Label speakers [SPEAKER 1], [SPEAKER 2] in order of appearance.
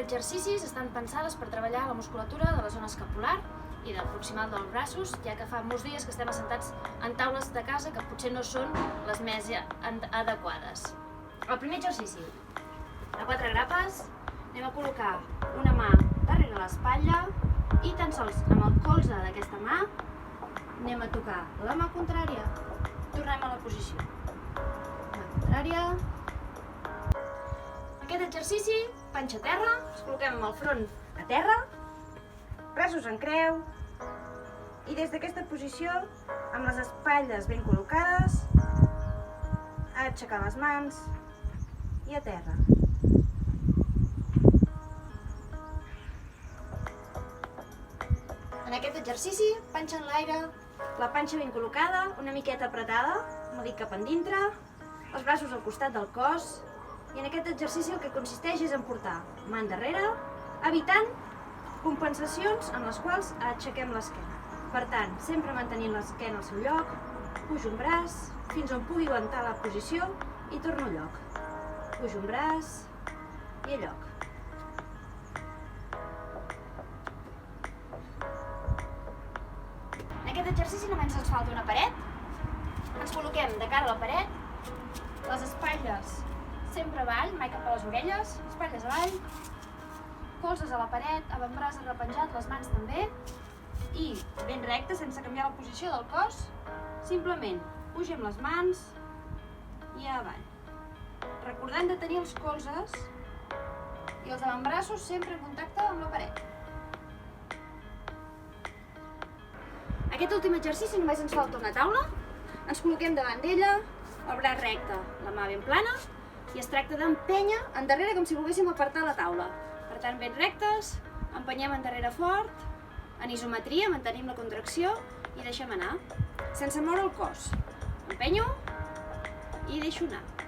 [SPEAKER 1] exercicis estan pensades per treballar la musculatura de la zona escapular i del proximal dels braços, ja que fa molts dies que estem assentats en taules de casa que potser no són les més adequades. El primer exercici, a 4 grapes, anem a col·locar una mà darrere l'espatlla i tan sols amb el colze d'aquesta mà anem a tocar la mà contrària. Tornem a la posició. Mà contrària. Aquest exercici, panxa a terra, ens col·loquem amb el front a terra, braços en creu i des d'aquesta posició, amb les espatlles ben col·locades, a aixecar les mans i a terra. En aquest exercici, panxa en l'aire, la panxa ben col·locada, una miqueta apretada, amb el dit cap endintre, els braços al costat del cos, i en aquest exercici el que consisteix és en portar mà endarrere, evitant compensacions en les quals aixequem l'esquena. Per tant, sempre mantenint l'esquena al seu lloc, pujo un braç fins on pugui aguantar la posició i torno al lloc. Pujo un braç i al lloc. En aquest exercici només ens falta una paret. Ens col·loquem de cara a la paret, les espatlles sempre avall, mai cap a les orelles, espatlles avall, colzes a la paret, avantbraç arrepenjat, les mans també, i ben recte, sense canviar la posició del cos, simplement pugem les mans i avall. Recordant de tenir els colzes i els avantbraços sempre en contacte amb la paret. Aquest últim exercici només ens falta una taula, ens col·loquem davant d'ella, el braç recte, la mà ben plana, i es tracta d'empènyer endarrere com si volguéssim apartar la taula. Per tant, ben rectes, empenyem endarrere fort, en isometria, mantenim la contracció i deixem anar, sense moure el cos. Empenyo i deixo anar.